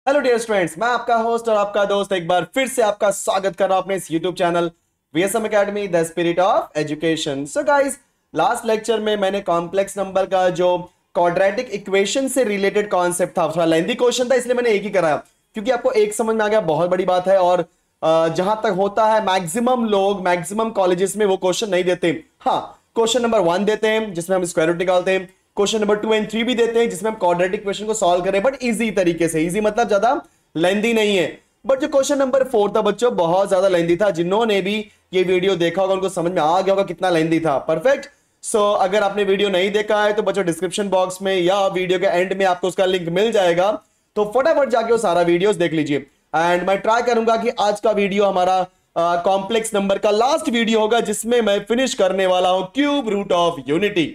Hello dear students, मैं आपका host और आपका दोस्त एक बार फिर से आपका स्वागत कर रहा हूं अपने इस YouTube channel VSM academy the spirit of education. So guys, last lecture में मैंने कॉम्प्लेक्स नंबर का जो क्वाड्रेटिक इक्वेशन से रिलेटेड कॉन्सेप्ट था, थोड़ा लेंथी क्वेश्चन था, इसलिए मैंने एक ही कराया क्योंकि आपको एक समझ में आ गया, बहुत बड़ी बात है। और जहां तक होता है मैक्सिमम लोग मैक्सिमम कॉलेजेस में वो क्वेश्चन नहीं देते। हाँ, क्वेश्चन नंबर 1 देते हैं जिसमें हम स्क्वायर रूट निकालते हैं, क्वेश्चन नंबर 2 एंड 3 भी देते हैं जिसमें हम क्वाड्रेटिक इक्वेशन को सॉल्व करें, बट इजी तरीके से। इजी मतलब ज्यादा लेंथी नहीं है। बट जो क्वेश्चन नंबर 4 था बच्चों, बहुत ज्यादा लेंथी था। जिन्होंने भी ये वीडियो देखा होगा उनको समझ में आ गया होगा कितना लेंथी था। परफेक्ट। सो अगर आपने वीडियो नहीं देखा है तो बच्चों डिस्क्रिप्शन बॉक्स में या वीडियो के एंड में आपको उसका लिंक मिल जाएगा, तो फटाफट जाके वो सारा वीडियोस देख लीजिए। एंड मैं ट्राई करूंगा कि आज का वीडियो हमारा कॉम्प्लेक्स नंबर का लास्ट वीडियो होगा जिसमें मैं फिनिश करने वाला हूं cube root of unity.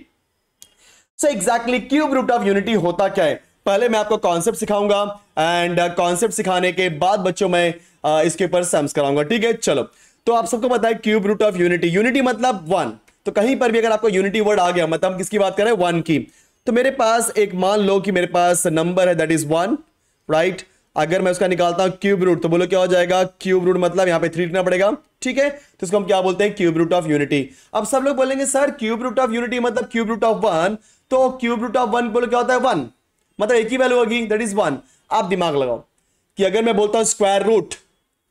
So exactly cube root of unity होता क्या है, पहले मैं आपको कॉन्सेप्ट सिखाऊंगा एंड कॉन्सेप्ट सिखाने के बाद बच्चों मैं इसके ऊपर सम्स कराऊंगा। ठीक है, चलो। तो आप सबको पता है cube root of unity, unity मतलब वन। तो कहीं पर भी अगर आपको यूनिटी वर्ड आ गया मतलब हम किसकी बात कर रहे हैं, वन की। तो मेरे पास एक मान लो कि मेरे पास नंबर है दैट इज वन, राइट। अगर मैं उसका निकालता हूं क्यूब रूट तो बोलो क्या हो जाएगा, क्यूब रूट मतलब यहां पे 3 लिखना पड़ेगा। ठीक है, तो इसको हम क्या बोलते हैं, क्यूब रूट ऑफ यूनिटी। अब सब लोग बोलेंगे sir cube root of unity मतलब क्यूब रूट ऑफ वन, तो क्यूब रूट ऑफ वन बोलो क्या होता है, वन, मतलब एक ही वैल्यू होगी दैट इज वन। आप दिमाग लगाओ कि अगर मैं बोलता हूं square root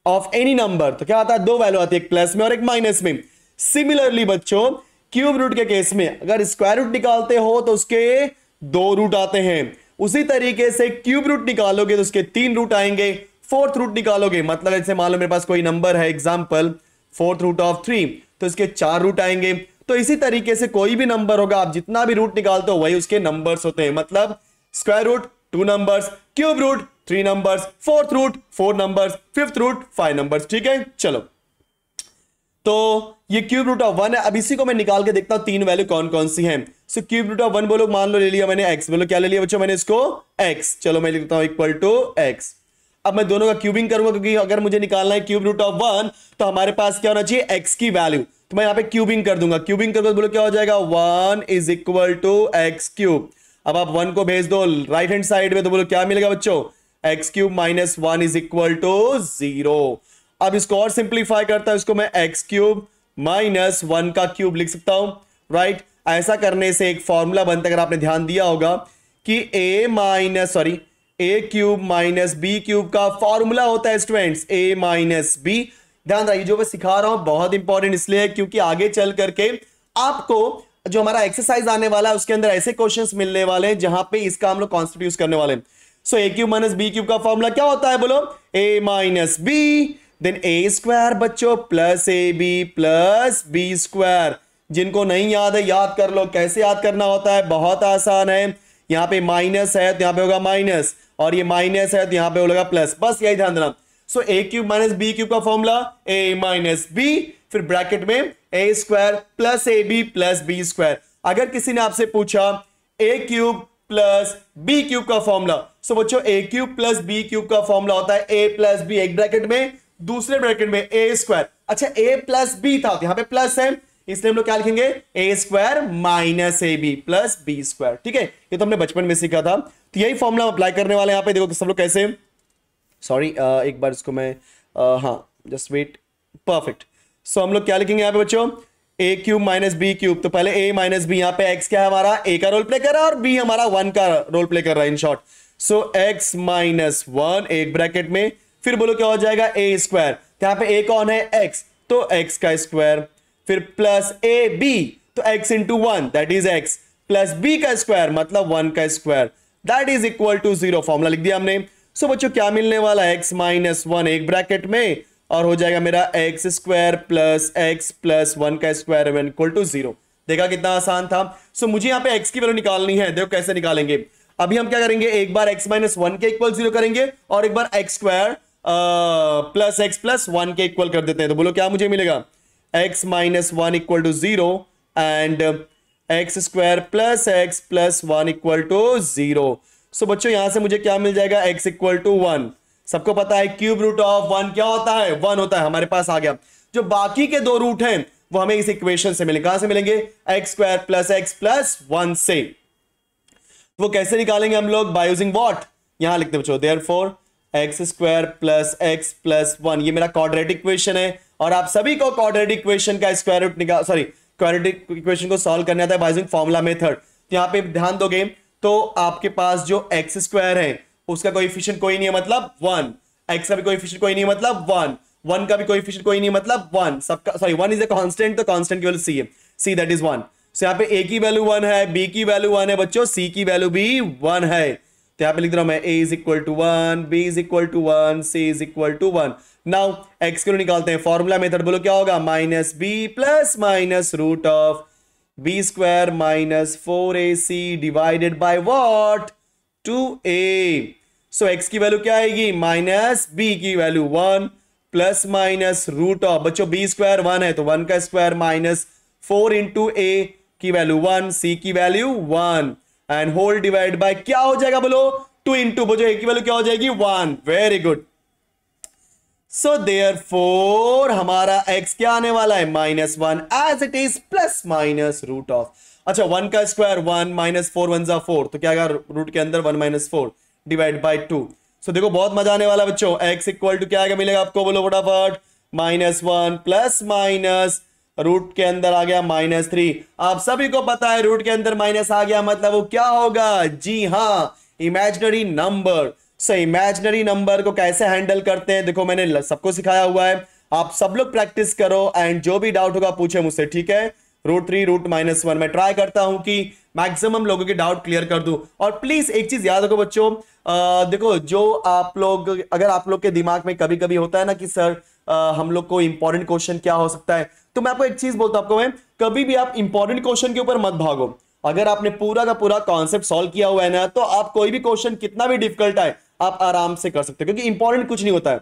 of any number तो क्या आता है, दो वैल्यू आती है, एक प्लस में और एक माइनस में। सिमिलरली बच्चों क्यूब रूट के केस में अगर स्क्वायर रूट निकालते हो तो उसके दो रूट आते हैं। उसी तरीके से क्यूब रूट निकालोगे तो उसके 3 रूट आएंगे। फोर्थ रूट निकालोगे मतलब जैसे मान लो मेरे पास कोई नंबर है एग्जांपल फोर्थ रूट ऑफ 3, तो इसके 4 रूट आएंगे। तो इसी तरीके से कोई भी नंबर होगा आप जितना भी रूट निकालते हो वही उसके नंबर्स होते हैं। मतलब square root 2 numbers, cube root 3 numbers, fourth root 4 numbers, fifth root 5 numbers. ठीक है, चलो। तो ये क्यूब रूट ऑफ वन है। अब इसी को मैं निकाल के देखता हूं 3 वैल्यू कौन कौन सी हैं। So cube root of one बोलो, मान लो ले लिया मैंने एक्स, बोलो क्या ले लिया बच्चों मैंने इसको एक्स। चलो मैं लिखता हूं इक्वल टू एक्स। अब मैं दोनों का क्यूबिंग करूंगा क्योंकि अगर मुझे निकालना है क्यूब रूट ऑफ वन तो हमारे पास क्या होना चाहिए, एक्स की वैल्यू। तो मैं यहां पे क्यूबिंग कर दूंगा, क्यूबिंग कर दो बोलो क्या हो जाएगा, 1 is equal to x cube. अब आप 1 को भेज दो राइट हैंड साइड में तो बोलो क्या मिलेगा बच्चों, x cube minus 1 is equal to 0। अब इसको और सिंप्लीफाई करता हूं, इसको मैं एक्स क्यूब माइनस 1 का क्यूब लिख सकता हूं, राइट। ऐसा करने से एक फॉर्मूला बनता है, अगर आपने ध्यान दिया होगा कि ए क्यूब माइनस बी क्यूब का फॉर्मूला होता है स्टूडेंट्स ए माइनस बी। ध्यान रखिए जो मैं सिखा रहा हूं बहुत इंपॉर्टेंट इसलिए है क्योंकि आगे चल करके आपको जो हमारा एक्सरसाइज आने वाला है उसके अंदर ऐसे क्वेश्चंस मिलने वाले हैं जहां पे इसका हम लोग कॉन्सेप्ट यूज करने वाले हैं। So a cube minus b cube का फॉर्मूला क्या होता है, बोलो a minus b then a square बच्चों plus a b plus b square. जिनको नहीं याद है याद कर लो, कैसे याद करना होता है, बहुत आसान है। यहां पे माइनस है तो यहां पे होगा माइनस, और ये माइनस है तो यहां पे होगा प्लस, बस यही ध्यान देना। So a cube minus b cube का फॉर्मूला ए माइनस बी, फिर ब्रैकेट में a square plus a b plus b square. अगर किसी ने आपसे पूछा a cube plus b cube का फॉर्मूला, सो बच्चों a cube plus b cube का फॉर्मूला होता है ए प्लस बी, एक ब्रैकेट में, दूसरे ब्रैकेट में ए स्क्वायर। अच्छा ए प्लस बी था तो यहां पे प्लस है इसलिए हम लोग क्या लिखेंगे, a square minus a b plus b square. ठीक है, ये तो हमने बचपन में सीखा था। तो यही फॉर्मूला अप्लाई करने वाले हैं यहाँ पे, देखो सब लोग कैसे। सॉरी एक बार इसको मैं हाँ जस्ट वेट, परफेक्ट। सो हम लोग क्या लिखेंगे यहाँ पे बच्चों, a cube minus b cube. तो पहले ए माइनस बी, यहाँ पे एक्स क्या है हमारा, ए का रोल प्ले कर रहा है और बी हमारा 1 का रोल प्ले कर रहा है in short. So x minus 1 एक ब्रैकेट में, फिर बोलो क्या हो जाएगा ए स्क्वायर, यहाँ पे ए कौन है एक्स तो एक्स का स्क्वायर, फिर प्लस ए बी तो x into 1 that is x, plus b का स्क्वायर मतलब 1 का square that is equal to 0। Formula लिख दिया हमने। सो बच्चों क्या मिलने वाला है, एक्स माइनस 1 एक ब्रैकेट में और हो जाएगा मेरा x square plus x plus 1 का स्क्वायर इक्वल टू 0। देखा कितना आसान था। सो मुझे यहाँ पे एक्स की वैल्यू निकालनी है, देखो कैसे निकालेंगे। अभी हम क्या करेंगे, एक बार एक्स माइनस 1 के इक्वल 0 करेंगे और एक बार x square plus x plus 1 के इक्वल कर देते हैं। तो बोलो क्या मुझे मिलेगा, x minus 1 equal to 0 and x square plus x plus 1 equal to 0। So बच्चों यहां से मुझे क्या मिल जाएगा, एक्स इक्वल टू 1। सबको पता है क्यूब रूट ऑफ 1 क्या होता है, 1 होता है, हमारे पास आ गया। जो बाकी के दो रूट हैं वो हमें इस इक्वेशन से मिलेंगे, कहां से मिलेंगे, x square plus x plus 1 से। वो कैसे निकालेंगे हम लोग, बाय यूजिंग व्हाट, यहां लिखते बच्चों therefore x square plus x plus 1, ये मेरा क्वाड्रेटिक इक्वेशन है। और आप सभी को क्वाड्रेटिक इक्वेशन का स्क्वायर रूट निकाल क्वाड्रेटिक इक्वेशन को सॉल्व करना आता है बाय यूजिंग फॉर्मूला मेथड। तो यहाँ पे ध्यान दोगे तो आपके पास जो एक्स स्क्वायर है उसका कोएफिशिएंट कोई नहीं है मतलब 1, एक्स का भी कोएफिशिएंट कोई नहीं है मतलब 1, 1 का भी कोएफिशिएंट कोई नहीं है मतलब 1, सबका सॉरी 1 इज अ कांस्टेंट, तो कांस्टेंट की वैल्यू सी है, सी दैट इज 1। सो यहाँ पे ए की वैल्यू 1 है, बी की वैल्यू 1 है बच्चों, सी की वैल्यू भी 1 है। तो यहाँ पे लिख रहा हूं मैं a is equal to 1, b is equal to 1, c is equal to 1। Now x को निकालते हैं, फॉर्मूला मेथड बोलो क्या होगा, minus b plus minus root of b square minus 4ac divided by what 2a। So x की value क्या आएगी, minus b की value 1 plus minus root of, बच्चों b स्क्वायर 1 है तो 1 का स्क्वायर माइनस 4 इंटू a की वैल्यू 1, c की value 1 and whole divide by क्या हो जाएगा बोलो 2 इंटू, बोलो a की वैल्यू क्या हो जाएगी 1। Very good. सो देयरफॉर हमारा x क्या आने वाला है -1 as it is plus minus root of, अच्छा 1 का स्क्वायर 1 माइनस 4 1 जा 4, तो क्या आएगा रूट के अंदर 1 माइनस 4 डिवाइड बाय 2। सो देखो बहुत मजा आने वाला बच्चों, x इक्वल टू क्या आएगा मिलेगा आपको, बोलो फटाफट, -1 प्लस माइनस रूट के अंदर आ गया -3। आप सभी को पता है रूट के अंदर माइनस आ गया मतलब वो क्या होगा, जी हाँ इमेजिनरी नंबर। सो इमेजिनरी नंबर को कैसे हैंडल करते हैं देखो मैंने सबको सिखाया हुआ है, आप सब लोग प्रैक्टिस करो एंड जो भी डाउट होगा पूछे मुझसे, ठीक है। √3 √-1 मैं ट्राई करता हूं कि मैक्सिमम लोगों के डाउट क्लियर कर दूं। और प्लीज एक चीज याद रखो बच्चों, देखो जो आप लोग अगर आप लोग के दिमाग में कभी कभी होता है ना कि सर हम लोग को इंपॉर्टेंट क्वेश्चन क्या हो सकता है, तो मैं आपको एक चीज बोलता हूं आपको, मैं कभी भी आप इंपॉर्टेंट क्वेश्चन के ऊपर मत भागो। अगर आपने पूरा का पूरा कॉन्सेप्ट सॉल्व किया हुआ है ना, तो आप कोई भी क्वेश्चन कितना भी डिफिकल्ट है आप आराम से कर सकते हो, क्योंकि इंपॉर्टेंट कुछ नहीं होता है,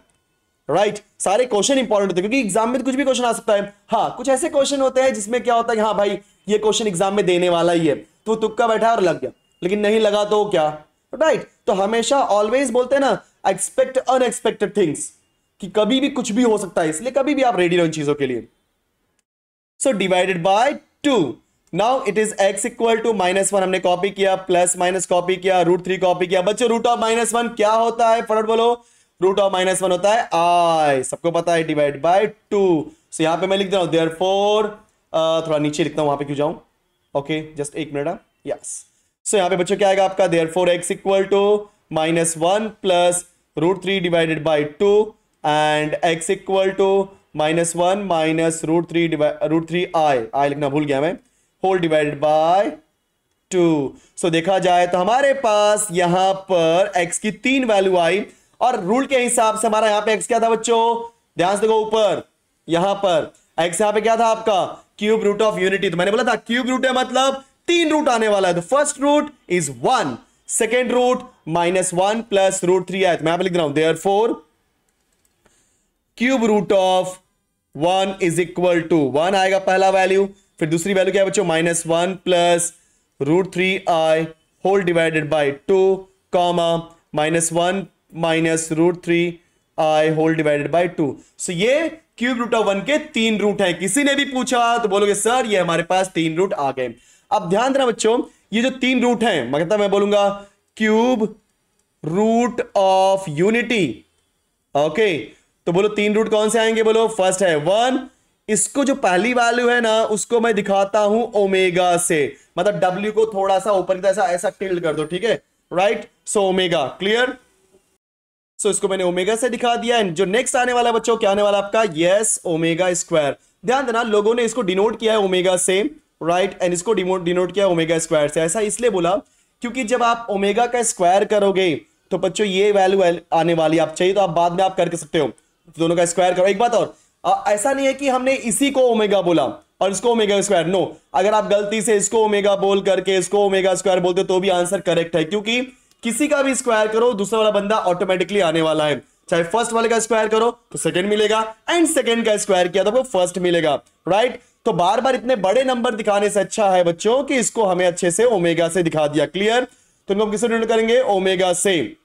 राइट सारे क्वेश्चन इंपॉर्टेंट होते हैं, क्योंकि एग्जाम में तो कुछ भी क्वेश्चन आ सकता है। हाँ कुछ ऐसे क्वेश्चन होते हैं जिसमें क्या होता है कि हाँ भाई ये क्वेश्चन एग्जाम में देने वाला ही है, तो तुक्का बैठा और लग गया, लेकिन नहीं लगा तो क्या, राइट। तो हमेशा ऑलवेज बोलते हैं ना एक्सपेक्ट अनएक्सपेक्टेड थिंग्स, कि कभी भी कुछ भी हो सकता है, इसलिए कभी भी आप रेडी रहो इन चीजों के लिए। So divided by 2, now it is x equal to -1 हमने कॉपी किया, प्लस माइनस कॉपी किया, √3 कॉपी किया। बच्चों रूट ऑफ -1 क्या होता है फटाफट बोलो, रूट ऑफ -1 होता है i, सबको पता है, डिवाइड बाय 2। सो यहां पे मैं लिख दे रहा हूं देयरफॉर, थोड़ा नीचे लिखता हूं, वहां पे क्यों जाऊं, ओके जस्ट एक मिनट, यस। सो यहां पे बच्चों क्या आएगा आपका, therefore x equal to -1 plus √3 divided by 2 and x equal to -1 minus √3 i लिखना भूल गया मैं, होल डिवाइडेड बाय 2। सो देखा जाए तो हमारे पास यहां पर x की 3 वैल्यू आई, और रूल के हिसाब से हमारा यहां पे x क्या था बच्चों, ध्यान से देखो ऊपर, यहां पर x यहां पे क्या था आपका, क्यूब रूट ऑफ यूनिटी। तो मैंने बोला था क्यूब रूट है मतलब 3 रूट आने वाला है, तो first root is 1, second root -1 plus √3 आया, तो मैं यहां पे लिख रहा हूं therefore cube root of 1 is equal to 1 आएगा पहला वैल्यू, फिर दूसरी वैल्यू क्या है बच्चों, -1 plus √3i whole divided by 2 comma -1 minus √3i whole divided by 2। सो ये क्यूब रूट ऑफ 1 के 3 रूट है। किसी ने भी पूछा तो बोलोगे सर ये हमारे पास 3 रूट आ गए। अब ध्यान देना बच्चों, ये जो 3 रूट हैं मतलब मैं बोलूंगा cube root of unity, okay. तो बोलो 3 रूट कौन से आएंगे, बोलो फर्स्ट है 1, इसको जो पहली वैल्यू है ना उसको मैं दिखाता हूं ओमेगा से, मतलब W को थोड़ा सा ऊपर की तरफ ऐसा टिल्ड कर दो, ठीक है, राइट। सो ओमेगा क्लियर, सो इसको मैंने ओमेगा से दिखा दिया। एंड जो नेक्स्ट आने वाला बच्चों क्या आने वाला आपका, यस ओमेगा स्क्वायर। ध्यान देना लोगों ने इसको डिनोट किया है ओमेगा से, राइट, एंड इसको डिनोट किया ओमेगा स्क्वायर से। ऐसा इसलिए बोला क्योंकि जब आप ओमेगा का स्क्वायर करोगे तो बच्चों ये वैल्यू आने वाली, आप चाहिए तो आप बाद में आप करके सकते हो, दोनों का स्क्वायर करो। एक बात और, ऐसा नहीं है कि हमने इसी को ओमेगा बोला और इसको ओमेगा स्क्वायर, नो, अगर आप गलती से इसको ओमेगा बोल करके इसको ओमेगा स्क्वायर बोलते तो भी आंसर करेक्ट है, क्योंकि किसी का भी स्क्वायर करो दूसरा वाला बंदा ऑटोमेटिकली आने वाला है। चाहे फर्स्ट वाले का स्क्वायर करो तो सेकंड मिलेगा, एंड सेकंड का स्क्वायर किया तो आपको फर्स्ट मिलेगा, राइट। तो बार बार इतने बड़े नंबर दिखाने से अच्छा है बच्चों कि इसको हमें अच्छे से ओमेगा से दिखा दिया, क्लियर। तो इनको हम किससे डिनोट करेंगे, ओमेगा से।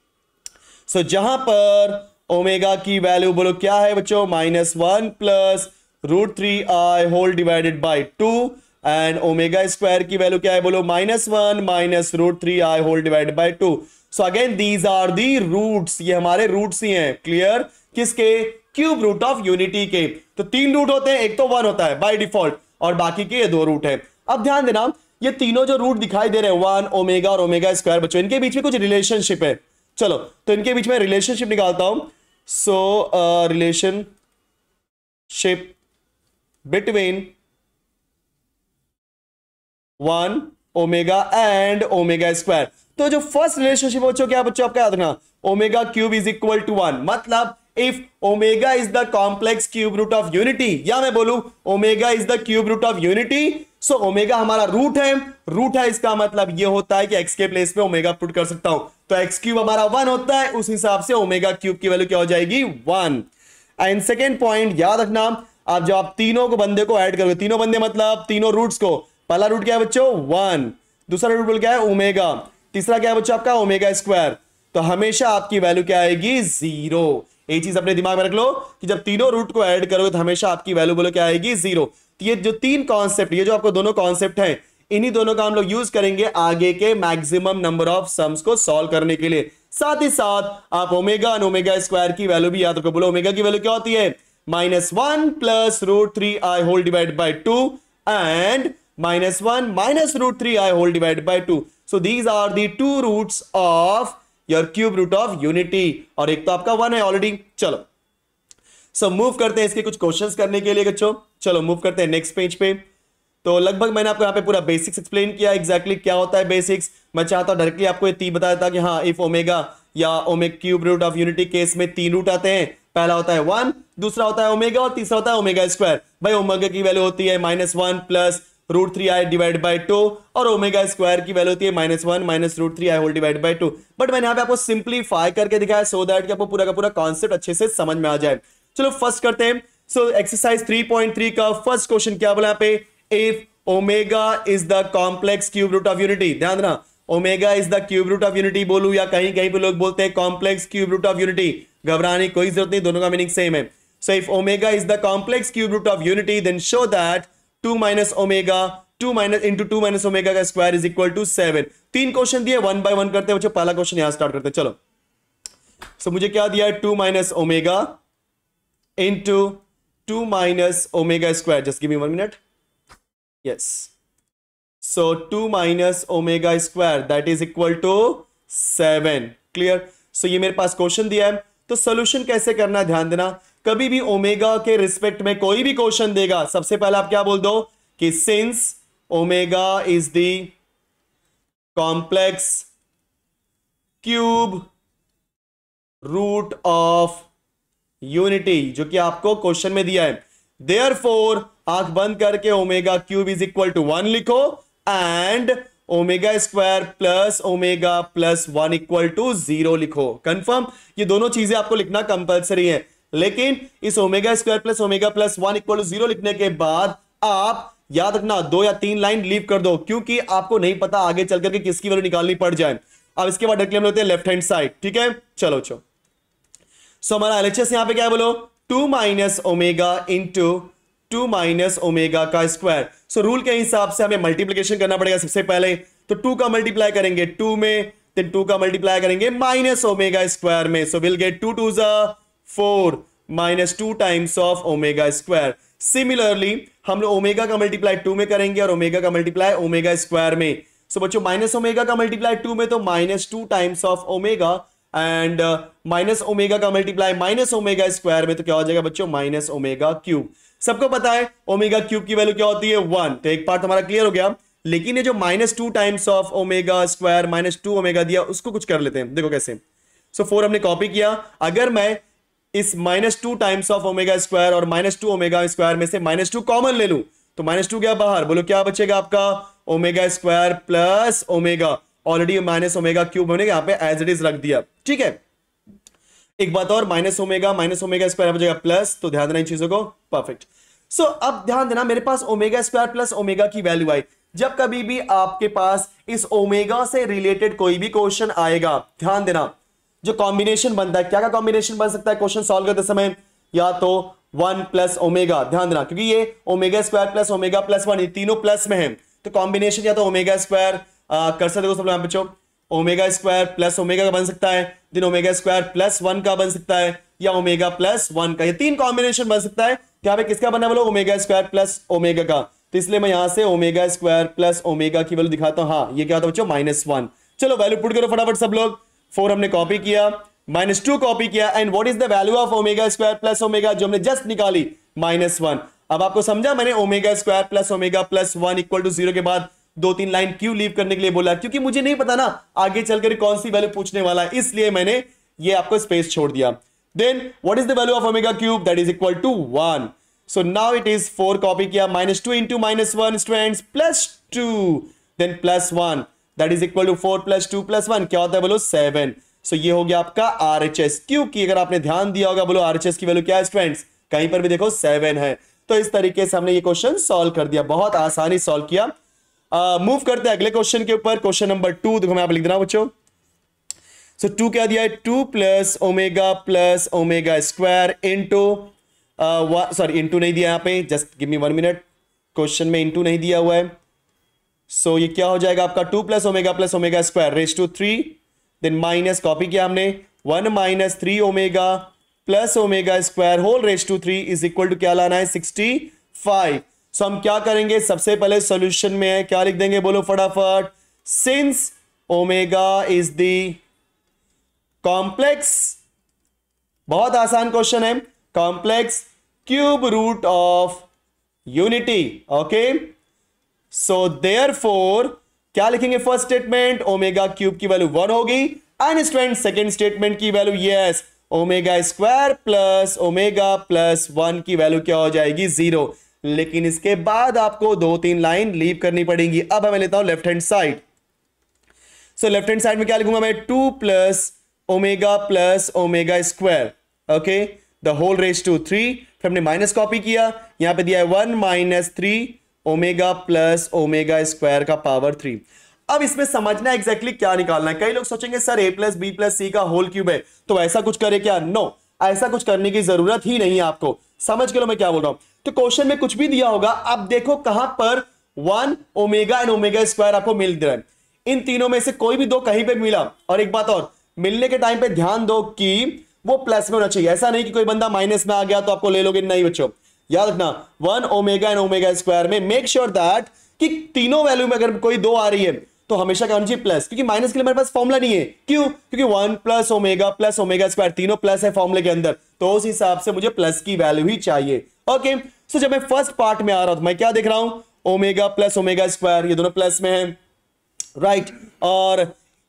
सो जहां पर ओमेगा की वैल्यू बोलो क्या है बच्चों, -1 plus √3i whole divided by 2 and omega square की वैल्यू क्या है बोलो, -1 minus √3i whole divide by 2। So again these are the roots, ये हमारे रूट्स ही हैं। क्लियर? किसके? क्यूब रूट ऑफ यूनिटी के। तो 3 रूट होते हैं, एक तो 1 होता है बाय डिफॉल्ट और बाकी के ये 2 रूट है। अब ध्यान देना, ये तीनों जो रूट दिखाई दे रहे हैं 1 ओमेगा और ओमेगा स्क्वायर, बच्चों इनके बीच में कुछ रिलेशनशिप है। चलो तो इनके बीच में रिलेशनशिप निकालता हूं। So relationship between 1 omega and omega square. तो जो फर्स्ट रिलेशनशिप बच्चों क्या बच्चों आपका याद रखना, omega cube is equal to 1। मतलब if omega is the complex cube root of unity, या मैं बोलूं omega is the cube root of unity, so omega हमारा रूट है, इसका मतलब ये होता है कि एक्स के प्लेस में ओमेगा पुट कर सकता हूं। तो एक्स क्यूब हमारा 1 होता है, उस हिसाब से ओमेगा क्यूब की वैल्यू क्या हो जाएगी, 1। एंड सेकेंड पॉइंट याद रखना, आप जब आप तीनों को बंदे को ऐड करोगे, तीनों बंदे मतलब तीनों रूट्स को, पहला रूट क्या है बच्चों 1, दूसरा रूट क्या है ओमेगा, तीसरा क्या है बच्चों आपका ओमेगा स्क्वायर। तो हमेशा आपकी वैल्यू क्या आएगी 0। ये चीज अपने दिमाग में रख लो कि जब तीनों रूट को ऐड करोगे तो हमेशा आपकी वैल्यू बोलो क्या आएगी 0। तो ये जो 3 कॉन्सेप्ट, ये जो आपको दोनों कॉन्सेप्ट हैं, इन्हीं दोनों का हम लोग यूज करेंगे आगे के मैक्सिमम नंबर ऑफ सम्स को सॉल्व करने के लिए। साथ ही साथ आप ओमेगा और ओमेगा स्क्वायर की वैल्यू भी याद रखो। बोलो ओमेगा की वैल्यू क्या होती है, -1 plus √3i whole divide by 2 and -1 minus √3i whole divide by 2। So these are the 2 roots of your cube root of unity, और एक तो आपका 1 है ऑलरेडी। चलो सो मूव करते हैं इसके कुछ क्वेश्चंस करने के लिए बच्चों। चलो मूव करते हैं नेक्स्ट पेज पे। तो लगभग मैंने आपको यहाँ पे पूरा बेसिक्स एक्सप्लेन किया, एग्जैक्टली क्या होता है बेसिक्स। मैं चाहता हूँ डायरेक्टली आपको ये तीन बताया था कि हाँ इफ ओमेगा या omega cube root of unity case में 3 रूट आते हैं। पहला होता है 1, दूसरा होता है ओमेगा और तीसरा होता है ओमेगा स्क्वायर। भाई ओमेगा की वैल्यू होती है -1 प्लस √3i डिवाइड बाय 2 और ओमेगा स्क्वायर की वैल्यू होती है -1 minus √3i whole divide by 2। But मैंने यहाँ पे आपको सिंप्लीफाई करके दिखाया सो दैट कि आपको पूरा का पूरा कॉन्सेप्ट अच्छे से समझ में आ जाए। चलो फर्स्ट करते हैं। सो एक्सरसाइज 3.3 का फर्स्ट क्वेश्चन क्या बोला यहाँ पे, if omega is the complex cube root of unity. ध्यान देना, omega is the cube root of unity बोलूं या कहीं कहीं पे लोग बोलते हैं complex cube root of unity, घबराने की कोई जरूरत नहीं, दोनों का मीनिंग सेम है। So if omega is the complex cube root of unity then show that 2 minus omega 2 minus omega का square is equal to 7। 3 question दिए, 1 बाय 1 करते हैं बच्चों। पहला क्वेश्चन यहां स्टार्ट करते हैं। चलो सो मुझे क्या दिया है, 2 minus omega into 2 minus omega square. Just give me 1 minute. Yes, so 2 minus omega square that is equal to 7। Clear? So ये मेरे पास क्वेश्चन दिया है, तो सोल्यूशन कैसे करना है ध्यान देना। कभी भी ओमेगा के रिस्पेक्ट में कोई भी क्वेश्चन देगा, सबसे पहले आप क्या बोल दो कि since omega is the complex cube root of unity, जो कि आपको क्वेश्चन में दिया है, देयरफॉर आंख बंद करके omega cube is equal to 1 लिखो and omega square plus omega plus 1 equal to 0 लिखो। कंफर्म? ये दोनों चीजें आपको लिखना कंपलसरी है, लेकिन इस omega square plus omega plus 1 equal to 0 लिखने के बाद आप याद रखना 2 या 3 लाइन लीव कर दो, क्योंकि आपको नहीं पता आगे चल करके किसकी वैल्यू निकालनी पड़ जाए। अब इसके बाद डायरेक्टली हम लेते हैं लेफ्ट हैंड साइड। ठीक है, चलो चलो। सो हमारा एलएचएस यहां पे क्या है बोलो, 2 minus omega into 2 minus omega का स्क्वायर। सो रूल के हिसाब से हमें मल्टीप्लीकेशन करना पड़ेगा सबसे पहले। तो 2 का मल्टीप्लाई करेंगे 2 में, then 2 का मल्टीप्लाई करेंगे माइनस ओमेगा स्क्वायर में। So will get 2 2 4 minus 2 times of omega square. Similarly हम लोग ओमेगा का मल्टीप्लाई 2 में करेंगे और ओमेगा का मल्टीप्लाई ओमेगा स्क्वायर में। सो बच्चों माइनस ओमेगा का मल्टीप्लाई 2 में तो -2 times of omega and minus omega का मल्टीप्लाई माइनस ओमेगा स्क्वायर में तो क्या हो जाएगा बच्चों, माइनस ओमेगा क्यूब। सबको पता है ओमेगा क्यूब की वैल्यू क्या होती है 1, तो एक पार्ट हमारा क्लियर हो गया। लेकिन ये जो -2 times of omega square -2 omega दिया, उसको कुछ कर लेते हैं, देखो कैसे। सो 4 हमने कॉपी किया। अगर मैं इस -2 टाइम्स ऑफ ओमेगा स्क्वायर और -2 ओमेगा स्क्वायर में से -2 कॉमन ले लूं तो -2 गया बाहर, बोलो क्या बचेगा आपका, omega square plus omega. Already minus omega cube हमने यहां पे एज इट इज रख दिया। ठीक है, एक बात और, माइनस ओमेगा स्क्वायर बचेगा प्लस, तो ध्यान देना इन चीजों को। परफेक्ट। सो अब ध्यान देना, मेरे पास ओमेगा स्क्वायर प्लस ओमेगा की वैल्यू आई। जब कभी भी आपके पास इस ओमेगा से रिलेटेड कोई भी क्वेश्चन आएगा, ध्यान देना जो कॉम्बिनेशन बनता है, क्या का कॉम्बिनेशन बन सकता है क्वेश्चन सॉल्व करते समय, या तो 1 प्लस ओमेगा, ध्यान देना क्योंकि ये omega square plus omega plus 1 ये तीनों प्लस में है, तो कॉम्बिनेशन या तो ओमेगा स्क्वायर कर सकते हो सब लोग बच्चों, ओमेगा स्क्वायर प्लस ओमेगा का बन सकता है, देन ओमेगा स्क्वायर प्लस 1 का बन सकता है, या ओमेगा प्लस 1 का, ये तीन कॉम्बिनेशन बन सकता है। यहाँ पे किसका बनना है बोलो, ओमेगा स्क्वायर प्लस ओमेगा का, तो इसलिए मैं यहां से ओमेगा स्क्वायर प्लस ओमेगा की वैल्यू दिखाता हूं। हाँ ये क्या होता है बच्चों, -1। चलो वैल्यू पुट करो फटाफट सब लोग। 4 हमने कॉपी किया, -2 कॉपी किया, and what is the value of omega square plus omega जो हमने जस्ट निकाली, -1। अब आपको समझा मैंने omega square plus omega plus 1 equal to 0 के बाद 2-3 लाइन क्यों लीव करने के लिए बोला, क्योंकि मुझे नहीं पता ना आगे चलकर कौन सी वैल्यू पूछने वाला है, इसलिए मैंने ये आपको स्पेस छोड़ दिया। Then what is the value of omega cube, that is equal to 1। So now it is 4 copy किया, -2 into -1 students plus 2, then plus 1, that is equal to 4 plus 2 plus 1 क्या होता है बोलो 7। सो ये हो गया आपका RHS, क्योंकि अगर आपने ध्यान दिया होगा बोलो RHS की वैल्यू क्या है स्टूडेंट्स, कहीं पर भी देखो 7 है। तो इस तरीके से हमने ये क्वेश्चन सॉल्व कर दिया, बहुत आसानी सॉल्व किया। मूव करते हैं अगले क्वेश्चन के ऊपर, क्वेश्चन नंबर 2 देखो मैं आप लिख देना बच्चों। सो 2 क्या दिया है, 2 plus omega square into sorry into नहीं दिया यहाँ पे, just give me 1 minute, question में इंटू नहीं दिया हुआ है। सो ये क्या हो जाएगा आपका 2 plus omega square raise to 3, then minus copy किया हमने 1 minus 3 omega plus omega square whole raise to 3 is equal to क्या लाना है 65। सो हम क्या करेंगे, सबसे पहले सॉल्यूशन में है क्या लिख देंगे बोलो फटाफट, since omega is the complex, बहुत आसान क्वेश्चन है, complex cube root of unity. Okay so therefore क्या लिखेंगे, फर्स्ट स्टेटमेंट ओमेगा क्यूब की वैल्यू 1 होगी, एंड स्टूडेंट सेकंड स्टेटमेंट की value yes omega square plus omega plus 1 की वैल्यू क्या हो जाएगी 0। लेकिन इसके बाद आपको 2-3 लाइन लीव करनी पड़ेगी। अब मैं लेता हूं left hand side. So left hand side में क्या लिखूंगा मैं, 2 plus omega square, okay the whole raise to 3, फिर हमने माइनस कॉपी किया, यहां पे दिया है 1 minus 3 omega plus omega square का पावर 3। अब इसमें समझना एग्जैक्टली क्या निकालना है। कई लोग सोचेंगे sir a plus b plus c का होल क्यूब है तो ऐसा कुछ करे क्या, नो ऐसा कुछ करने की जरूरत ही नहीं है आपको, समझ के लो मैं क्या बोल रहा हूं। तो क्वेश्चन में कुछ भी दिया होगा, अब देखो कहां पर 1 ओमेगा एंड ओमेगा स्क्वायर आपको मिल रहा है, इन तीनों में से कोई भी दो कहीं पे मिला। और एक बात और, मिलने के टाइम पे ध्यान दो कि वो प्लस में होना चाहिए, ऐसा नहीं कि कोई बंदा माइनस में आ गया तो आपको ले लोगे, नहीं बच्चों याद रखना 1 ओमेगा एंड ओमेगा स्क्वायर में मेक श्योर दैट कि तीनों वैल्यू में अगर कोई दो आ रही है तो हमेशा क्या होना चाहिए प्लस, क्योंकि माइनस के लिए मेरे पास फॉर्मूला नहीं है, क्यों, क्योंकि 1 प्लस ओमेगा स्क्वायर तीनों प्लस है फॉर्मूले के अंदर, तो उस हिसाब से मुझे प्लस की वैल्यू ही चाहिए। ओके सो जब मैं फर्स्ट पार्ट में आ रहा हूं तो मैं क्या देख रहा हूं, ओमेगा प्लस ओमेगा स्क्वायर ये दोनों प्लस में है, राइट। और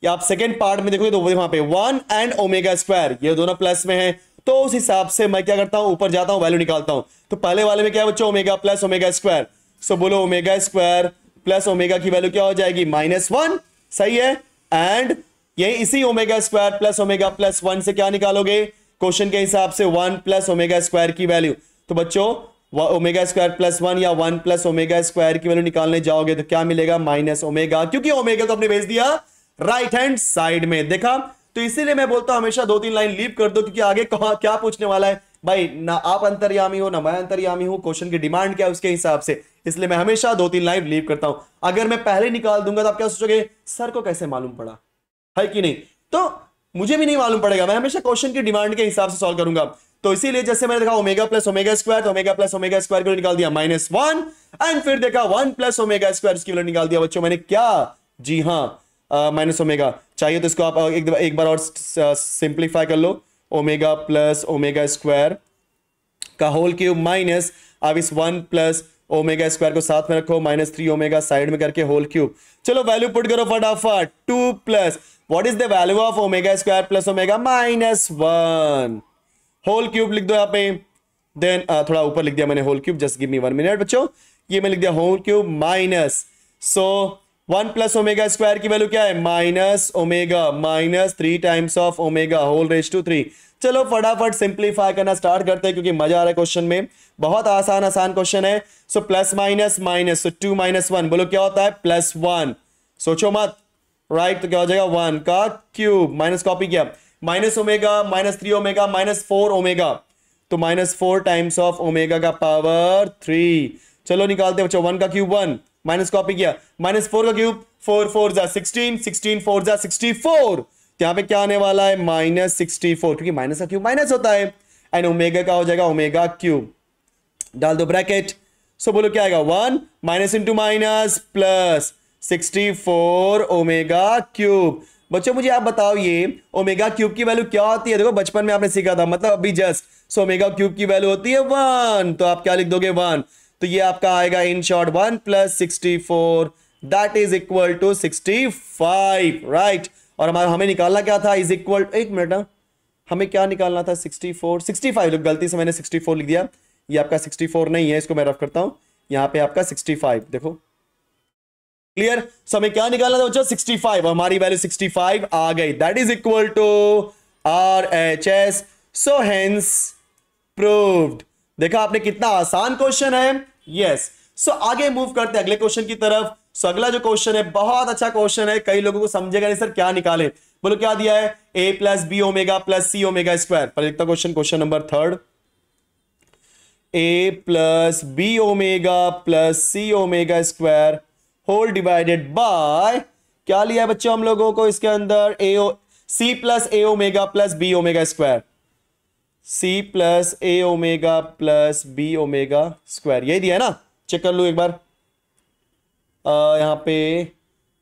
आप सेकेंड पार्ट में देखोगे तो वहां पे 1 एंड ओमेगा स्क्वायर ये दोनों प्लस में है, तो उस हिसाब से मैं क्या करता हूं, ऊपर जाता हूं वैल्यू निकालता हूं। तो पहले वाले में क्या है बच्चों, ओमेगा प्लस ओमेगा स्क्वायर, सो बोलो ओमेगा स्क्वायर प्लस ओमेगा की वैल्यू क्या हो जाएगी -1, सही है। एंड यही इसी omega square plus omega plus 1 से क्या निकालोगे, क्वेश्चन के हिसाब से 1 प्लस ओमेगा स्क्वायर की वैल्यू। तो बच्चों ओमेगा स्क्वायर प्लस 1 या 1 प्लस ओमेगा स्क्वायर की वैल्यू निकालने जाओगे तो क्या मिलेगा माइनस ओमेगा, क्योंकि ओमेगा तो आपने भेज दिया राइट हैंड साइड में, देखा। तो इसीलिए मैं बोलता हूं हमेशा 2-3 लाइन लीव कर दो, क्योंकि आगे क्या पूछने वाला है भाई, ना आप अंतर्यामी हो ना मैं अंतर्यामी हूं, क्वेश्चन की डिमांड क्या है उसके हिसाब से, इसलिए मैं हमेशा 2-3 लाइन लीव करता हूं। अगर मैं पहले निकाल दूंगा तो आप क्या सोचोगे, सर को कैसे मालूम पड़ा, है कि नहीं, तो मुझे भी नहीं मालूम पड़ेगा, मैं हमेशा क्वेश्चन की डिमांड के हिसाब से सॉल्व करूंगा। तो इसीलिए जैसे मैंने देखा ओमेगा प्लस ओमेगा स्क्वायर, तो ओमेगा प्लस ओमेगा स्क्वायर को निकाल दिया -1, एंड फिर देखा 1 प्लस ओमेगा स्क्वायर की वैल्यू निकाल दिया बच्चों मैंने, क्या, जी हाँ माइनस ओमेगा। चाहिए तो इसको आप एक बार और सिंप्लीफाई कर लो, ओमेगा प्लस ओमेगा स्क्वायर का होल क्यूब माइनस, अब इस 1 प्लस ओमेगा स्क्वायर को साथ में रखो, -3 ओमेगा साइड में करके होल क्यूब। चलो वैल्यू पुट करो फटाफट, 2 plus what is the value of omega square plus omega -1 whole cube लिख दो यहाँ पे, देन थोड़ा ऊपर लिख दिया मैंने whole cube, just give me 1 minute बच्चों, ये मैं लिख दिया whole cube minus, so 1 plus omega square की वैल्यू क्या है minus omega minus 3 times of omega whole raise to 3। चलो फटाफट सिंप्लीफाई करना स्टार्ट करते हैं क्योंकि मजा आ रहा है क्वेश्चन में, बहुत आसान क्वेश्चन है। सो प्लस माइनस माइनस, सो 2 माइनस 1 बोलो क्या होता है +1, सोचो मत, राइट, तो क्या हो जाएगा 1 का क्यूब, माइनस कॉपी किया, माइनस ओमेगा -3 ओमेगा -4 ओमेगा, तो -4 टाइम्स ऑफ ओमेगा का पावर 3। चलो निकालते हैं बच्चों, 1 का क्यूब 1, माइनस कॉपी किया, -4 का क्यूब 4 4 जा 16, 16 4 जा 64, तो यहाँ पे क्या आने वाला है -64, क्योंकि माइनस का क्यूब माइनस होता है, एंड ओमेगा का हो जाएगा ओमेगा क्यूब। डाल दो ब्रैकेट, सो बोलो क्या आएगा 1 minus into minus plus 64 omega cube. बच्चों मुझे आप बताओ ये ओमेगा क्यूब की वैल्यू क्या होती है? देखो बचपन में आपने सीखा था, मतलब अभी जस्ट। सो ओमेगा क्यूब की वैल्यू होती है 1, तो आप क्या लिख दोगे 1, तो ये आपका आएगा in short 1 plus 64 that is equal to 65, right. और हमारा हमें निकालना क्या था, इज इक्वल, एक मिनट ना, हमें क्या निकालना था 64 65, गलती से मैंने 64 लिख दिया, ये आपका 64 नहीं है, इसको मैं रफ करता हूं, यहां पे आपका 65 देखो, क्लियर। सो हमें क्या निकालना था बच्चों 65, हमारी वैल्यू 65 आ गई, that is equal to RHS। So hence proved. देखा आपने कितना आसान क्वेश्चन है, यस। सो आगे मूव करते हैं अगले क्वेश्चन की तरफ। सो अगला जो क्वेश्चन है बहुत अच्छा क्वेश्चन है, कई लोगों को समझेगा नहीं सर क्या निकाले, बोलो क्या दिया है, a plus b omega plus c omega square. पर लिखता question number 3, a plus b omega plus c omega square whole divided by, क्या लिया है बच्चों हम लोगों को इसके अंदर, c plus a omega plus b omega square, c plus a omega plus b omega square, यही दिया है ना, चेक कर लो एक बार यहां पे,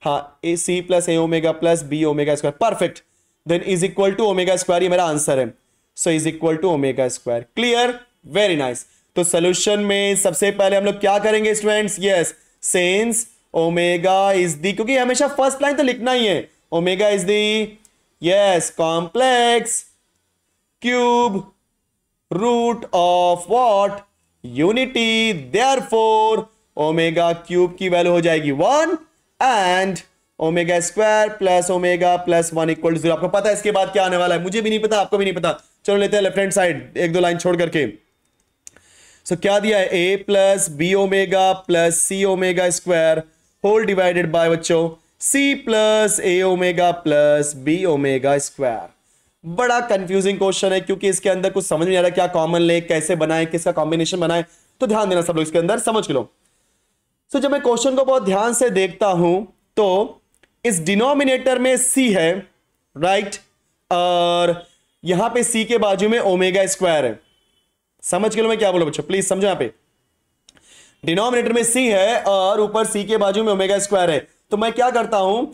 हाँ a c plus a omega plus b omega square, perfect, then is equal to omega square, ये मेरा आंसर है। So is equal to omega square, clear, very nice. तो सोल्यूशन में सबसे पहले हम लोग क्या करेंगे students, yes, since omega is the, क्योंकि हमेशा फर्स्ट लाइन तो लिखना ही है, omega is the, yes, complex cube root of what, unity, therefore omega cube की वैल्यू हो जाएगी 1 and omega square plus omega plus 1 equal to 0। आपको पता है इसके बाद क्या आने वाला है, मुझे भी नहीं पता, आपको भी नहीं पता। चलो लेते हैं लेफ्ट हैंड साइड, एक दो लाइन छोड़ करके। सो क्या दिया है, a plus b omega plus c omega square whole divided by बच्चों c plus a omega plus b omega square. बड़ा कंफ्यूजिंग क्वेश्चन है क्योंकि इसके अंदर कुछ समझ नहीं आ रहा क्या कॉमन ले, कैसे बनाए, किसका कॉम्बिनेशन बनाए, तो ध्यान देना सब लोग इसके अंदर, समझ लो। सो जब मैं क्वेश्चन को बहुत ध्यान से देखता हूं तो इस डिनोमिनेटर में c है, राइट, और यहां पे c के बाजू में ओमेगा स्क्वायर है। समझ के लो मैं क्या बोला बच्चों, प्लीज समझो, यहां पे डिनोमिनेटर में c है और ऊपर c के बाजू में ओमेगा स्क्वायर है, तो मैं क्या करता हूं,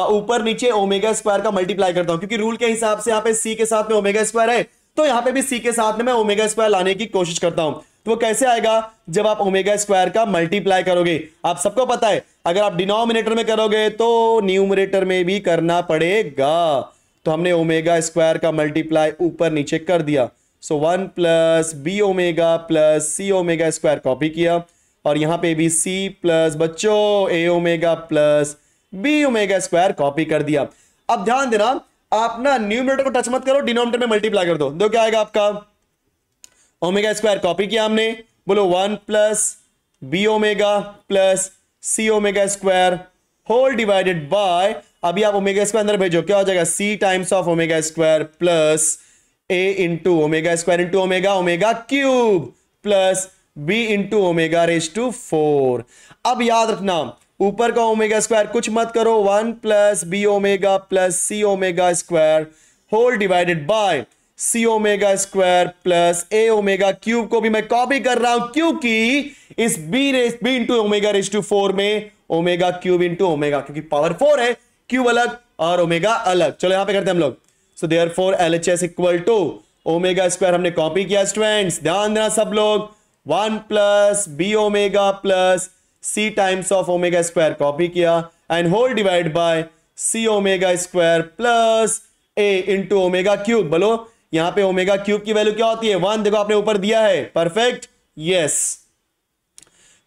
ऊपर नीचे ओमेगा स्क्वायर का मल्टीप्लाई करता हूं, क्योंकि रूल के हिसाब से यहां पे c के साथ में ओमेगा स्क्वायर है, तो यहां पे भी c के साथ में मैं ओमेगा स्क्वायर लाने की कोशिश करता हूं। तो वो कैसे आएगा, जब आप ओमेगा स्क्वायर का मल्टीप्लाई करोगे। आप सबको पता है अगर आप डिनोमिनेटर में करोगे तो न्यूमरेटर में भी करना पड़ेगा, तो हमने ओमेगा स्क्वायर का मल्टीप्लाई ऊपर नीचे कर दिया। So 1 plus b omega plus c omega square copy किया, और यहां पे भी c प्लस बच्चों a omega plus b omega square copy कर दिया। अब ध्यान देना, आप ना न्यूमरेटर को टच मत करो, डिनोमिनेटर में मल्टीप्लाई कर दो क्या आएगा आपका, ओमेगा स्क्वायर कॉपी किया हमने, बोलो 1 plus b omega plus c omega square whole divided by, अभी आप ओमेगा स्क्वायर अंदर भेजो, क्या हो जाएगा c times of omega square plus a into omega square into omega omega cube plus b into omega raise to 4। अब याद रखना ऊपर का ओमेगा स्क्वायर कुछ मत करो, 1 plus b omega plus c omega square whole divided by c omega square plus a omega cube को भी मैं कॉपी कर रहा हूं क्योंकि इस b into omega raise to 4 में ओमेगा क्यूब इंटू ओमेगा, क्योंकि पावर 4 है, क्यूब अलग और ओमेगा अलग। चलो यहां पे करते हैं हम लोग। So therefore LHS equal to omega square हमने कॉपी किया स्टूडेंट्स, ध्यान देना सब लोग, 1 plus b omega plus c times of omega square copy किया and whole divide by c omega square plus a into omega cube. बोलो यहां पे ओमेगा क्यूब की वैल्यू क्या होती है, 1, देखो आपने ऊपर दिया है, perfect, yes,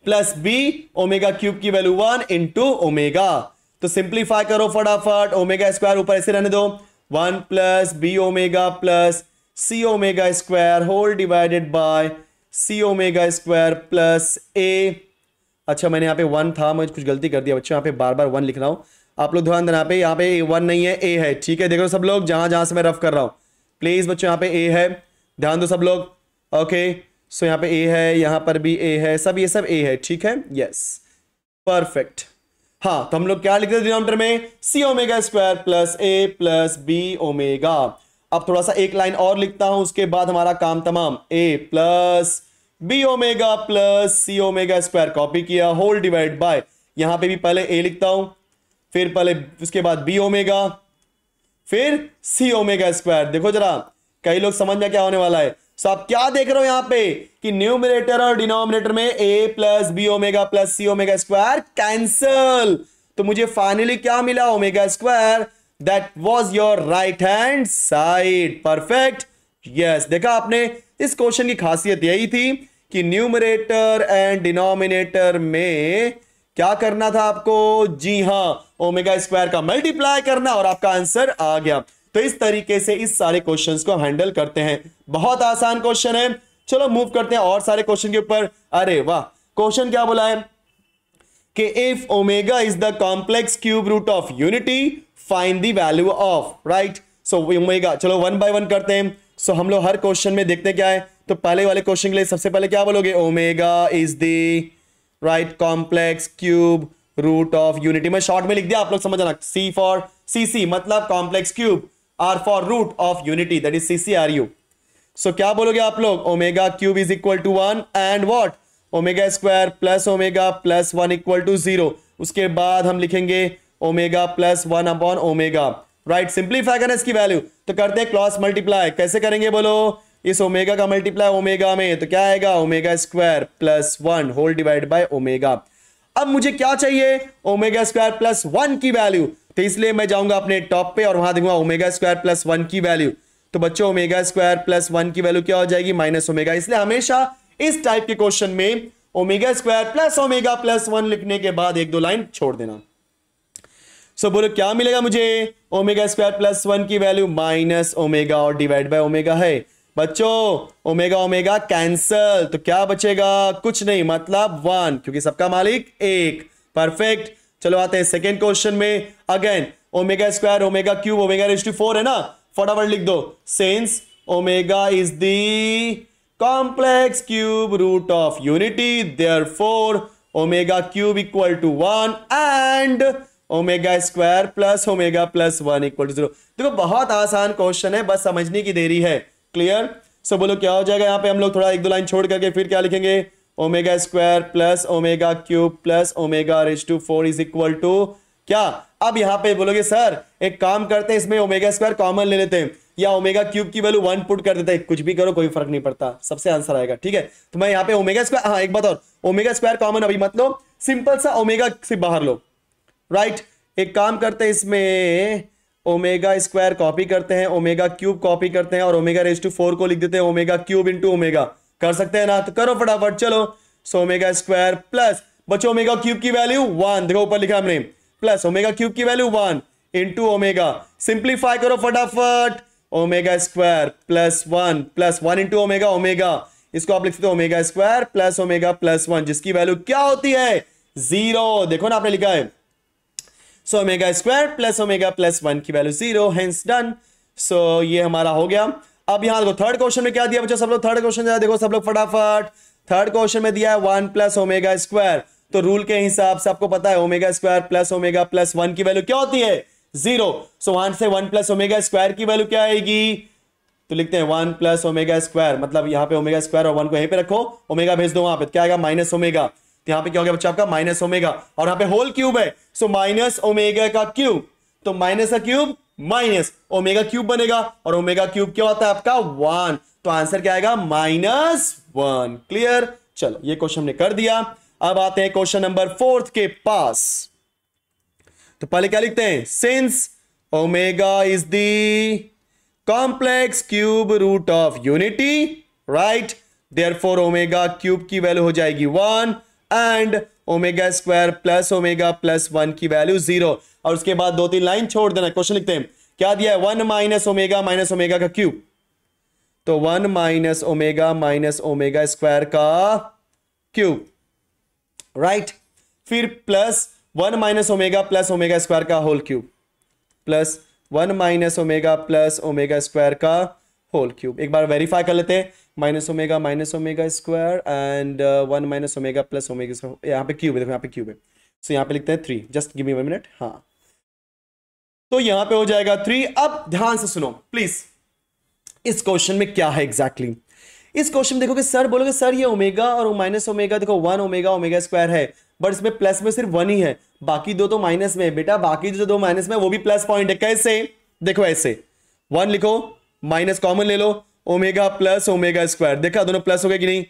plus b omega cube की वैल्यू 1 इंटू ओमेगा। तो सिंप्लीफाई करो फटाफट, ओमेगा स्क्वायर ऊपर ऐसे रहने दो, 1 plus b omega plus c omega square whole divided by c omega square plus a. अच्छा मैंने यहाँ पे 1 था, मुझे कुछ गलती कर दिया बच्चों, यहाँ पे बार बार 1 लिख रहा हूं, आप लोग ध्यान देना, यहाँ पे 1 नहीं है, ए है, ठीक है, देखो सब लोग जहां जहां से मैं रफ कर रहा हूं, प्लीज बच्चों यहाँ पे ए है, ध्यान दो सब लोग। ओके, सो यहाँ पे ए है, यहाँ पर भी ए है, सब ये सब ए है, ठीक है, यस, परफेक्ट। हाँ, तो हम लोग क्या लिखते हैं डिनोमिनेटर में, सी ओमेगा स्क्वायर प्लस ए प्लस बी ओमेगा। अब थोड़ा सा एक लाइन और लिखता हूं, उसके बाद हमारा काम तमाम। ए plus b omega plus c omega square copy किया, होल डिवाइड बाय, यहां पे भी पहले ए लिखता हूं, फिर पहले उसके बाद बी ओमेगा, फिर सी ओमेगा स्क्वायर। देखो जरा, कई लोग समझ में क्या होने वाला है। सो आप क्या देख रहे हो यहां पे कि न्यूमरेटर और डिनोमिनेटर में ए plus b omega plus c omega square cancel, तो मुझे फाइनली क्या मिला, omega square. That was your right hand side, perfect, yes. देखा आपने, इस क्वेश्चन की खासियत यही थी कि न्यूमरेटर एंड डिनोमिनेटर में क्या करना था आपको, जी हां, ओमेगा स्क्वायर का मल्टीप्लाई करना और आपका आंसर आ गया। तो इस तरीके से इस सारे क्वेश्चंस को हैंडल करते हैं। बहुत आसान क्वेश्चन है। चलो मूव करते हैं और सारे क्वेश्चन के ऊपर। अरे वाह, क्वेश्चन क्या बोला है कि if omega is the complex cube root of unity find the value of, right. So omega, चलो वन बाय वन करते हैं। सो हम लोग हर क्वेश्चन में देखते क्या है। तो पहले वाले क्वेश्चन के लिए सबसे पहले क्या बोलोगे, omega is the right complex cube root of unity. मैं शॉर्ट में लिख दिया, आप लोग समझ आना। सी फॉर सी मतलब complex cube, R for root of unity, that is CCRU। So क्या बोलोगे आप लोग, omega cube is equal to 1 and what, omega square plus omega plus 1 equal to 0। उसके बाद हम लिखेंगे omega plus 1 upon omega, right. Simplify करना इसकी वैल्यू, तो करते हैं क्रॉस मल्टीप्लाई। कैसे करेंगे बोलो, इस ओमेगा का मल्टीप्लाई ओमेगा में, तो क्या आएगा, omega square plus 1 whole divide by omega. अब मुझे क्या चाहिए, ओमेगा स्क्वायर प्लस 1 की वैल्यू, तो इसलिए मैं जाऊंगा अपने टॉप पे और वहां देखूंगा ओमेगा स्क्वायर प्लस 1 की वैल्यू। तो बच्चों ओमेगा स्क्वायर प्लस 1 की वैल्यू क्या हो जाएगी, माइनस ओमेगा। इसलिए हमेशा इस टाइप के क्वेश्चन में omega square plus omega plus 1 लिखने के बाद एक दो लाइन छोड़ देना। सो बोलो क्या मिलेगा मुझे, ओमेगा स्क्वायर प्लस 1 की वैल्यू माइनस ओमेगा और डिवाइड बाय ओमेगा है। बच्चों ओमेगा ओमेगा कैंसल, तो क्या बचेगा, कुछ नहीं, मतलब 1, क्योंकि सबका मालिक एक, परफेक्ट। चलो आते हैं सेकेंड क्वेश्चन में। Again omega square omega cube omega raise to 4 है ना, फटाफट लिख दो। Since omega is the complex cube root of unity, therefore omega cube equal to 1 and omega square plus omega plus 1 equal to 0। देखो बहुत आसान question है, बस समझने की देरी है। क्लियर। सो बोलो क्या हो जाएगा, यहां पे हम लोग थोड़ा एक दो लाइन छोड़ करके फिर क्या लिखेंगे, omega square plus omega cube plus omega raise to 4 is equal to क्या। अब यहां पे बोलोगे सर एक काम करते हैं, इसमें ओमेगा स्क्वायर कॉमन ले लेते हैं या ओमेगा क्यूब की वैल्यू 1 पुट कर देते हैं, कुछ भी करो कोई फर्क नहीं पड़ता, सबसे आंसर आएगा, ठीक है। तो मैं यहां पे ओमेगा स्क्वायर, हाँ एक बात और, ओमेगा स्क्वायर कॉमन अभी मत लो, सिंपल सा ओमेगा से बाहर लो, राइट। एक काम करते हैं, इसमें ओमेगा स्क्वायर कॉपी करते हैं, ओमेगा क्यूब कॉपी करते हैं और ओमेगा रेज़ टू 4 को लिख देते हैं ओमेगा क्यूब इंटू ओमेगा। कर सकते हैं ना, तो करो फटाफट, चलो। सो ओमेगा स्क्वायर प्लस, बच्चों ओमेगा क्यूब की वैल्यू 1, देखो ऊपर लिखा हमने, प्लस ओमेगा क्यूब की वैल्यू 1 इंटू ओमेगा। सिंप्लीफाई करो फटाफट, omega square plus 1 into omega, omega इसको आप लिख सकते हो omega square plus omega plus 1, जिसकी वैल्यू क्या होती है, 0। देखो ना आपने लिखा है, so omega square plus omega plus 1 की वैल्यू 0, हेंस डन। सो ये हमारा हो गया। अब यहां देखो थर्ड क्वेश्चन में क्या दिया बच्चों, सब लोग थर्ड क्वेश्चन देखो, सब लोग फटाफट। थर्ड क्वेश्चन में दिया है 1 प्लस ओमेगा स्क्वायर, तो रूल के हिसाब से आपको पता है omega square plus omega plus 1 की वैल्यू क्या होती है, 0। सो वहां से 1 प्लस ओमेगा स्क्वायर की वैल्यू क्या आएगी, तो लिखते हैं 1 प्लस ओमेगा स्क्वायर, मतलब यहां पे ओमेगा स्क्वायर और 1 को यहीं पे रखो, ओमेगा भेज दो वहां पे, क्या आएगा माइनस ओमेगा। तो यहां पे क्या हो गया बच्चा आपका, माइनस ओमेगा, और यहां पे होल क्यूब है, सो माइनस ओमेगा का क्यूब, तो माइनस का क्यूब माइनस ओमेगा क्यूब बनेगा, और ओमेगा क्यूब क्या होता है आपका 1, तो आंसर क्या आएगा -1। क्लियर। चलो ये क्वेश्चन हमने कर दिया। अब आते हैं क्वेश्चन नंबर 4 के पास। तो पहले क्या लिखते हैं, since omega is the complex cube root of unity, right, therefore omega cube की वैल्यू हो जाएगी 1 and omega square plus omega plus 1 की वैल्यू 0, और उसके बाद 2-3 लाइन छोड़ देना। क्वेश्चन लिखते हैं, क्या दिया है, 1 माइनस ओमेगा का क्यूब, तो 1 माइनस ओमेगा स्क्वायर का क्यूब, राइट। फिर plus 1 minus omega plus omega square का whole cube, plus 1 minus omega plus omega square का होल क्यूब। एक बार वेरीफाई कर लेते हैं, minus omega square and 1 minus omega plus omega, यहाँ पे क्यूब है, देखो यहाँ पे क्यूब है, सो यहाँ पे लिखते हैं 3, जस्ट गिव मी 1 मिनट। हाँ, तो यहाँ पे हो जाएगा 3। अब ध्यान से सुनो प्लीज, इस क्वेश्चन में क्या है एग्जैक्टली exactly? इस क्वेश्चन में देखोगे सर बोलोगे सर ये ओमेगा और माइनस ओमेगा, देखो 1 ओमेगा स्क्वायर है, बट इसमें प्लस में सिर्फ 1 ही है, बाकी दो तो माइनस में है। बेटा बाकी जो दो माइनस में वो भी प्लस पॉइंट है, कैसे? देखो ऐसे 1 लिखो, माइनस कॉमन ले लो, ओमेगा प्लस ओमेगा स्क्वायर, देखा दोनों प्लस हो गए कि नहीं?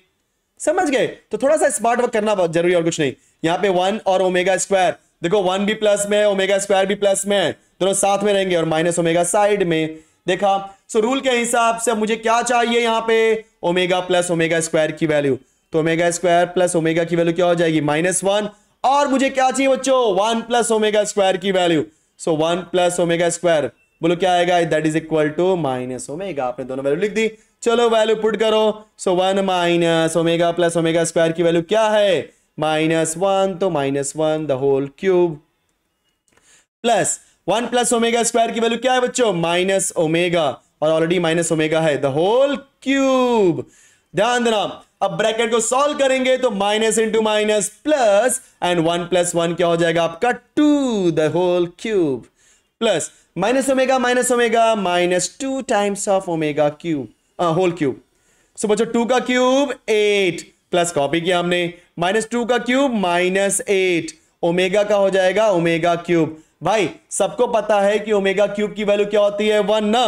समझ गए? तो थोड़ा सा स्मार्ट वर्क करना बहुत जरूरी, और कुछ नहीं। यहाँ पे 1 और ओमेगा स्क्वायर, देखो 1 भी प्लस में है, ओमेगा स्क्वायर भी प्लस में है, दोनों साथ में रहेंगे, और माइनस ओमेगा साइड में, देखा? सो रूल के हिसाब से मुझे क्या चाहिए यहाँ पे? ओमेगा प्लस ओमेगा स्क्वायर की वैल्यू, तो ओमेगा स्क्वायर प्लस ओमेगा की वैल्यू क्या हो जाएगी? -1। और मुझे क्या चाहिए बच्चों? 1 प्लस ओमेगा स्क्वायर की value, so 1 plus omega square, बोलो क्या आएगा? That is equal to minus omega. आपने दोनों वैल्यू लिख दी, चलो वैल्यू पुट करो। So 1 minus omega plus omega square की वैल्यू क्या है? -1, तो -1 the whole cube, plus 1 plus omega square की वैल्यू क्या है बच्चों? माइनस ओमेगा, और ऑलरेडी माइनस ओमेगा है, द होल क्यूब। ध्यान देना, अब ब्रैकेट को सॉल्व करेंगे तो minus into minus plus, and 1 plus 1 क्या हो जाएगा आपका? 2 the whole cube, plus minus omega -2 times of omega cube, whole cube. So बच्चों 2 का क्यूब 8, प्लस कॉपी किया हमने, -2 का क्यूब -8, ओमेगा का हो जाएगा ओमेगा क्यूब। भाई सबको पता है कि ओमेगा क्यूब की वैल्यू क्या होती है? 1 ना।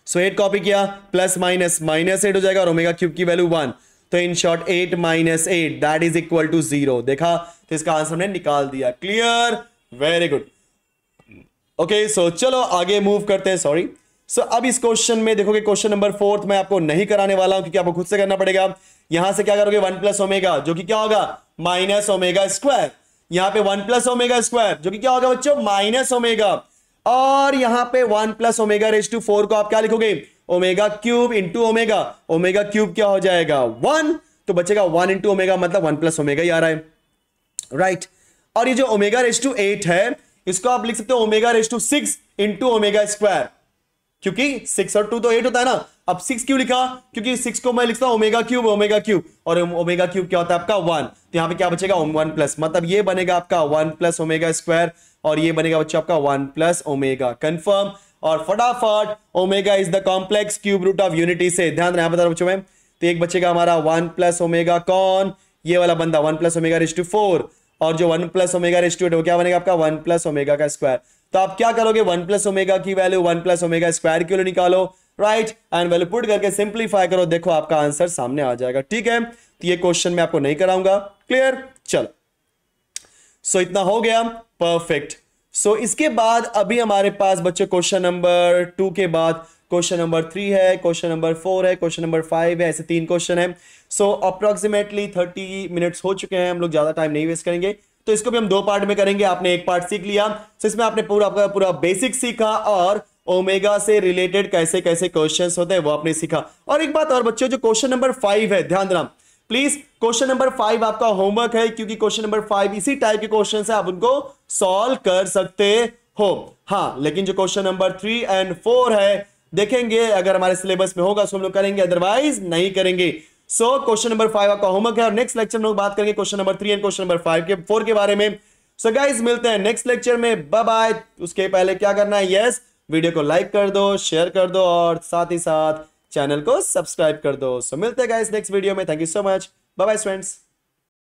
सो 8 कॉपी किया, प्लस माइनस -8 हो जाएगा, और ओमेगा क्यूब की वैल्यू 1, तो in short 8 - 8 that is equal to 0। देखा? तो इसका आंसर हमने निकाल दिया। Clear? Very good. Okay, so चलो आगे मूव करते हैं। सॉरी, सो अब इस क्वेश्चन में देखोगे, क्वेश्चन नंबर 4 मैं आपको नहीं कराने वाला हूं, क्योंकि आपको खुद से करना पड़ेगा। यहां से क्या करोगे? 1 प्लस ओमेगा, जो कि क्या होगा? Minus omega square. यहां पे 1 प्लस ओमेगा स्क्वायर, जो कि क्या होगा बच्चों? Minus omega. और यहां पे 1 प्लस ओमेगा रेज टू 4 को आप क्या लिखोगे? Omega cube into omega. Omega cube क्या हो जाएगा? 1, तो बचेगा 1 इंटू ओमेगा, मतलब 1 प्लस ओमेगा ही आ रहा है, राइट? और ये जो ओमेगा रेज टू 8 है, इसको आप लिख सकते हो omega raise to 6 into omega square, क्योंकि 6 और 2 तो 8 होता है ना। अब 6 क्यों लिखा? क्योंकि 6 को मैं लिखता हूं ओमेगा क्यूब, और ओमेगा क्यूब क्या होता है आपका? 1, तो यहां पे क्या बचेगा? 1 प्लस, मतलब ये बनेगा आपका 1 प्लस ओमेगा स्क्वायर, और ये बनेगा बच्चों आपका 1 प्लस ओमेगा। कंफर्म? और फटाफट, omega is the complex cube root of unity से ध्यान रहा बता रहा बच्चों में, तो एक बचेगा हमारा 1 प्लस ओमेगा, कौन? ये वाला बंदा 1 प्लस ओमेगा रेज टू 4, और जो 1 प्लस ओमेगा रेज टू 8 वो क्या बनेगा आपका? 1 प्लस ओमेगा का स्क्वायर। तो आप क्या करोगे? 1 प्लस ओमेगा की वैल्यू 1 प्लस ओमेगा स्क्वायर की वैल्यू निकालो, राइट, एंड वैल्यू पुट करके सिंप्लीफाई करो, देखो आपका आंसर सामने आ जाएगा। ठीक है, तो ये क्वेश्चन मैं आपको नहीं कराऊंगा। क्लियर? चलो, सो इतना हो गया, परफेक्ट। सो इसके बाद अभी हमारे पास बच्चों क्वेश्चन नंबर 2 के बाद क्वेश्चन नंबर 3 है, क्वेश्चन नंबर 4 है, क्वेश्चन नंबर 5 है, ऐसे 3 क्वेश्चन है। सो अप्रोक्सीमेटली 30 मिनट्स हो चुके हैं, हम लोग ज्यादा टाइम नहीं वेस्ट करेंगे, तो इसको भी हम 2 पार्ट में करेंगे। आपने एक पार्ट सीख लिया, तो इसमें आपने पूरा बेसिक सीखा, और ओमेगा से रिलेटेड कैसे कैसे क्वेश्चंस होते हैं वो आपने सीखा। और एक बात और बच्चों, जो क्वेश्चन नंबर 5 है, ध्यान देना प्लीज, क्वेश्चन नंबर 5 आपका होमवर्क है, क्योंकि क्वेश्चन नंबर 5 इसी टाइप के क्वेश्चन है, आप उनको सॉल्व कर सकते हो। हाँ, लेकिन जो क्वेश्चन नंबर 3 एंड 4 है, देखेंगे अगर हमारे सिलेबस में होगा तो हम लोग करेंगे, अदरवाइज नहीं करेंगे। सो क्वेश्चन नंबर 5 आपका होमवर्क है, और नेक्स्ट लेक्चर में लोग बात करेंगे question number 3 and question number 4 के बारे में। सो गाइस, मिलते हैं नेक्स्ट लेक्चर में, बाय बाय। उसके पहले क्या करना है? यस, वीडियो को लाइक कर दो, शेयर कर दो, और साथ ही साथ चैनल को सब्सक्राइब कर दो। सो मिलते हैं गाइस नेक्स्ट वीडियो में। Thank you so much, bye bye friends.